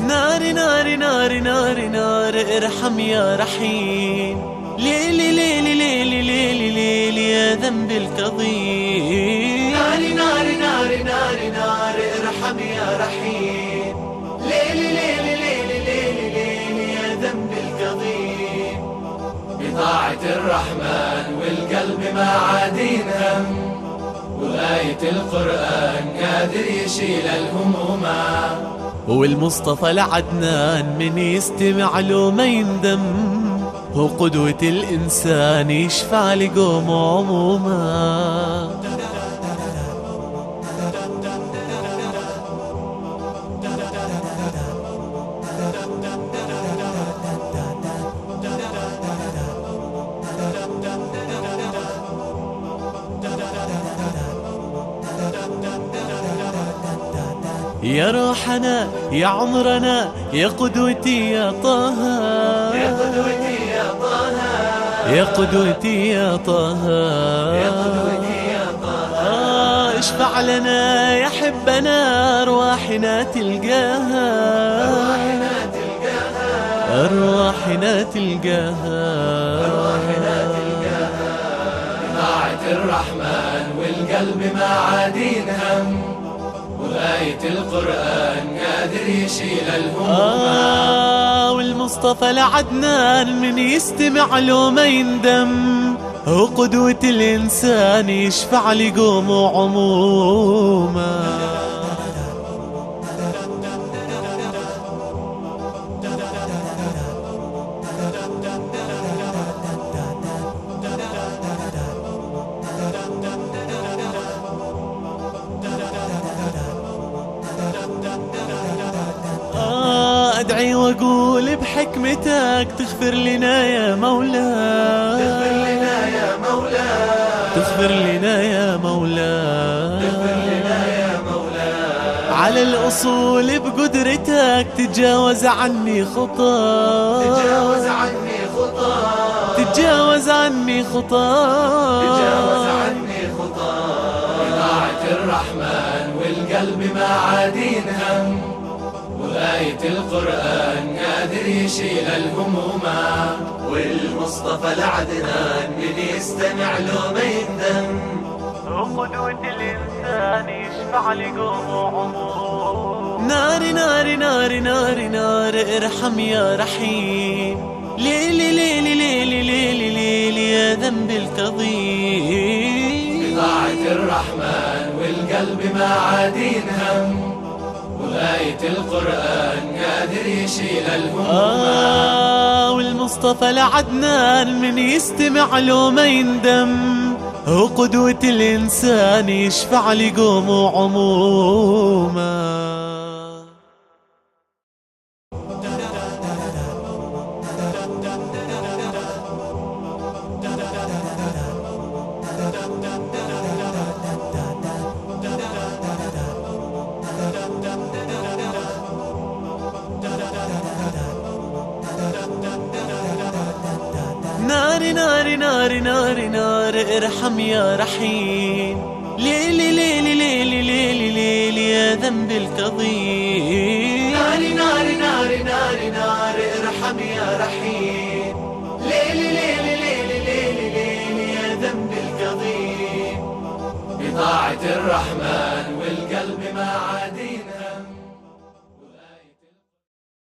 نار نار نار نار نار ارحم يا رحيم، ليلي ليلي ليلي ليلي ليلي يا ذنب الكظيم. نار نار نار نار نار ارحم يا رحيم، ليلي ليلي ليلي ليلي ليلي يا ذنب الكظيم. بطاعة الرحمن والقلب ما عادين هم، وآية القرآن قادر يشيل الهمومات. والمصطفى لعدنان من يستمع له ما يندم، هو قدوة الإنسان يشفع لقوم عموما. يا روحنا يا عمرنا يا قدوتي يا طه، يا قدوتي يا طه، يا قدوتي يا طه، يا قدوتي يا طه. اشفع لنا يا حبنا أرواحنا تلقاها، أرواحنا تلقاها، أرواحنا تلقاها، أرواحنا تلقاها. بطاعة الرحمن والقلب ما عادين هم، وآية القرآن قادر يشيل الهموم. والمصطفى لعدنان من يستمع له ما يندم، هو قدوة الإنسان يشفع لقوم عموما. أدعي وأقول بحكمتك تغفر لنا يا مولاي، تغفر لنا يا مولاي، تغفر لنا يا مولاي، تغفر لنا يا مولاي. على الأصول بقدرتك تتجاوز عني خطاي، تتجاوز عني خطاي، تتجاوز عني خطاي، تتجاوز عني خطاي. بطاعة الرحمن والقلب ما عادين هم، وآية القرآن قادر يشيل الهمومات. والمصطفى لعدنان من يستمع له ما يندم، وقدوة الإنسان يشفع لقوم عموم. نار نار نار نار نار ارحم يا رحيم، ليلي ليلي ليلي ليلي ليلي يا ذنب الكظيم. بطاعة الرحمن والقلب ما عادين هم، وآية القرآن قادر يشيل الهموم. والمصطفى لعدنان من يستمع له ما يندم، هو قدوة الإنسان يشفع لقوم عموما. نار نار نار نار نار ارحم يا رحيم، ليلي ليلي ليلي ليلي ليلي يا ذنب الكظيم. نار نار نار نار نار ارحم يا رحيم، ليلي ليلي ليلي ليلي ليلي يا ذنب الكظيم. بطاعة الرحمن والقلب ما عاد